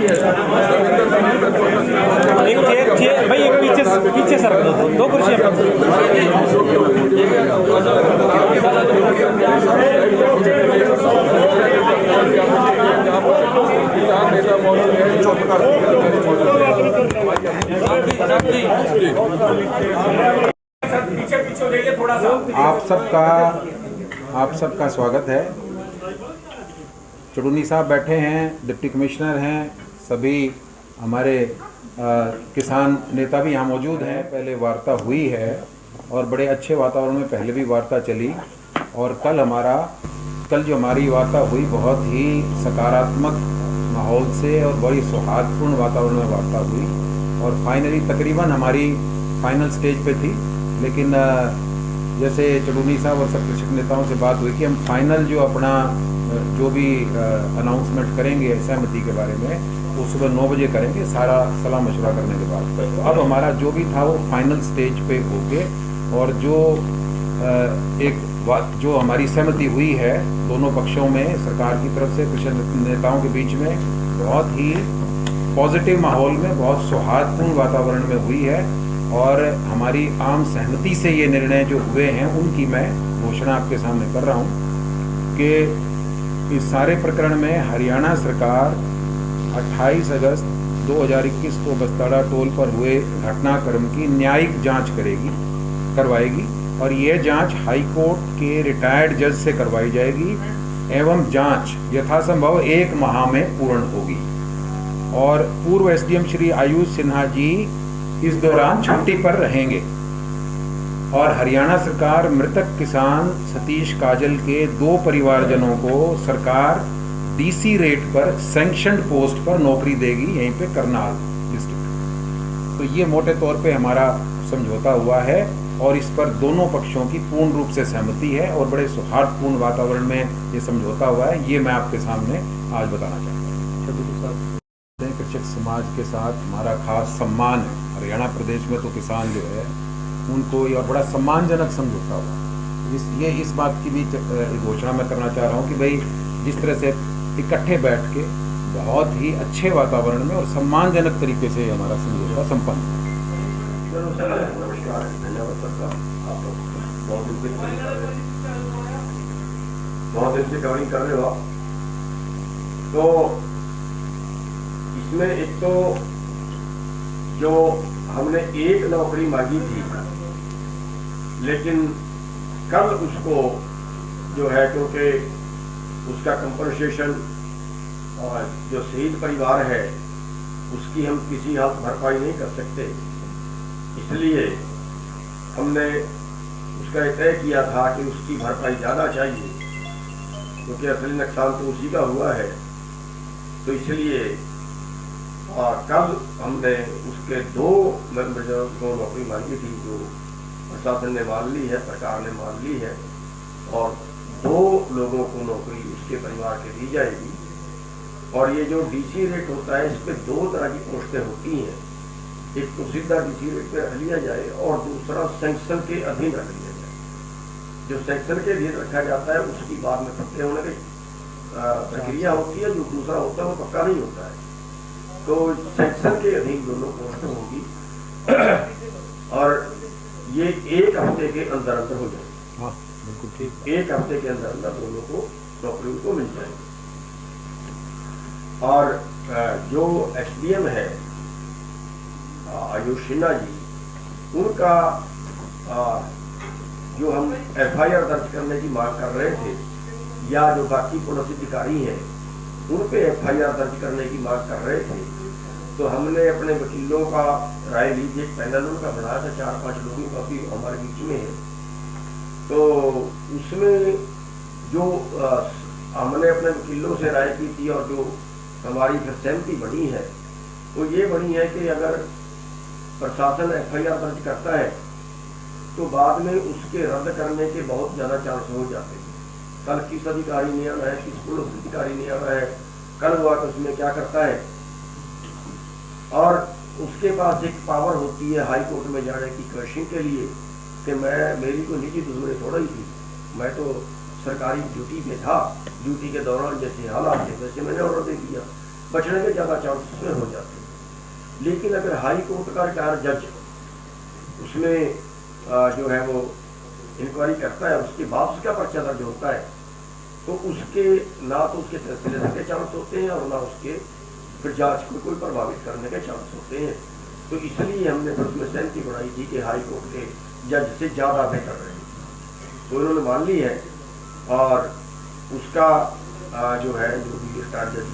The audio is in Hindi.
एक चेयर भाई, एक पीछे सर दो कुर्सियां। आप सबका स्वागत है। चुड़ूनी साहब बैठे हैं, डिप्टी कमिश्नर हैं, सभी हमारे किसान नेता भी यहाँ मौजूद हैं। पहले वार्ता हुई है और बड़े अच्छे वातावरण में पहले भी वार्ता चली, और कल जो हमारी वार्ता हुई बहुत ही सकारात्मक माहौल से और बड़ी सौहार्दपूर्ण वातावरण में वार्ता हुई, और फाइनली तकरीबन हमारी फाइनल स्टेज पे थी। लेकिन जैसे चुड़ूनी साहब और सब कृषक नेताओं से बात हुई कि हम फाइनल जो भी अनाउंसमेंट करेंगे सहमति के बारे में, वो सुबह 9 बजे करेंगे, सारा सलाह मशवरा करने के बाद। तो अब हमारा जो भी था वो फाइनल स्टेज पे हो गए, और जो हमारी सहमति हुई है दोनों पक्षों में, सरकार की तरफ से कृषक नेताओं के बीच में, बहुत ही पॉजिटिव माहौल में, बहुत सौहार्दपूर्ण वातावरण में हुई है। और हमारी आम सहमति से ये निर्णय जो हुए हैं उनकी मैं घोषणा आपके सामने कर रहा हूँ कि इस सारे प्रकरण में हरियाणा सरकार 28 अगस्त 2021 को बस्ताड़ा टोल पर हुए घटनाक्रम की न्यायिक जांच करवाएगी, और यह जांच हाई कोर्ट के रिटायर्ड जज से करवाई जाएगी, एवं जांच यथासंभव 1 माह में पूर्ण होगी। और पूर्व एसडीएम श्री आयुष सिन्हा जी इस दौरान छुट्टी पर रहेंगे, और हरियाणा सरकार मृतक किसान सतीश काजल के 2 परिवारजनों को सरकार डीसी रेट पर सैंक्शनड पोस्ट पर नौकरी देगी, यहीं पे करनाल डिस्ट्रिक्ट। तो ये मोटे तौर पे हमारा समझौता हुआ है, और इस पर दोनों पक्षों की पूर्ण रूप से सहमति है, और बड़े सौहार्दपूर्ण वातावरण में ये समझौता हुआ है। ये मैं आपके सामने आज बताना चाहता हूँ। कृषक समाज के साथ हमारा खास सम्मान है। हरियाणा प्रदेश में तो किसान जो है उनको यह बड़ा सम्मानजनक समझौता हुआ। इस बात की भी घोषणा मैं करना चाह रहा हूँ कि भाई जिस तरह से इकट्ठे बैठ के बहुत ही अच्छे वातावरण में और सम्मानजनक तरीके से हमारा समझौता संपन्न हुआ। नमस्कार, धन्यवाद सरकार। आप बहुत दिन से कवरिंग कर रहे हो। तो इसमें एक तो जो हमने 1 नौकरी मांगी थी, लेकिन कल उसको जो है, क्योंकि उसका कंपनसेशन और जो शहीद परिवार है उसकी हम किसी हाथ भरपाई नहीं कर सकते, इसलिए हमने उसका तय किया था कि उसकी भरपाई ज़्यादा चाहिए, क्योंकि असली नुकसान तो उसी का हुआ है। तो इसलिए कल हमने उसके 2 नौकरी मांगी थी, जो प्रशासन ने मान ली है, सरकार ने मान ली है, और 2 लोगों को नौकरी उसके परिवार के दी जाएगी। और ये जो डीसी रेट होता है, इस पर 2 तरह की पोस्टें होती हैं। एक तो सीधा डीसी रेट पे रख लिया जाए, और दूसरा सैंक्शन के अधीन रख लिया जाए। जो सैंक्शन के अधीन रखा जाता है उसकी बाद में पक्के होने की प्रक्रिया होती है, जो दूसरा होता है वो पक्का नहीं होता है। तो सेक्शन के अधीन दोनों पोस्ट होगी, और ये 1 हफ्ते के अंदर हो जाएगी। हाँ, बिल्कुल ठीक। 1 हफ्ते के अंदर दोनों को नौकरी को मिल जाएगी। और जो एसडीएम है आयुष सिन्हा जी, उनका जो हम एफआईआर दर्ज करने की मांग कर रहे थे, या जो बाकी पुलिस अधिकारी हैं उन पे एफआईआर दर्ज करने की मांग कर रहे थे, तो हमने अपने वकीलों का राय ली। एक पैनल उनका बनाया था, 4-5 लोगों का भी हमारे बीच में है। तो उसमें जो हमने अपने वकीलों से राय की थी, और जो हमारी फिर सहमति बनी है, वो ये बनी है कि अगर प्रशासन एफआईआर दर्ज करता है तो बाद में उसके रद्द करने के बहुत ज़्यादा चांस हो जाते हैं। कल किस अधिकारी ने आना है, किस पुलिस अधिकारी ने आना है, कल हुआ तो उसमें क्या करता है, और उसके पास एक पावर होती है हाई कोर्ट में जाने की क्वेश्चन के लिए कि मेरी कोई निजी दुश्मनी थोड़ा ही थी, मैं तो सरकारी ड्यूटी में था, ड्यूटी के दौरान जैसे हालात थे वैसे मैंने ऑर्डर दे दिया। बचने के ज़्यादा चांस उसमें हो जाते हैं। लेकिन अगर हाई कोर्ट का रिटायर्ड जज उसमें जो है वो इंक्वायरी करता है, उसके बाद उसका पर्चा दर्ज होता है, तो उसके ना तो उसके फैसले के चांस होते हैं और ना उसके फिर जांच को कोई प्रभावित करने के चांस होते हैं। तो इसलिए हमने फिर उसमें सहमति बढ़ाई थी कि हाई कोर्ट के जज से ज़्यादा बेहतर रहे, तो इन्होंने मान ली है। और उसका जो है जो भी रिटायर्ड जज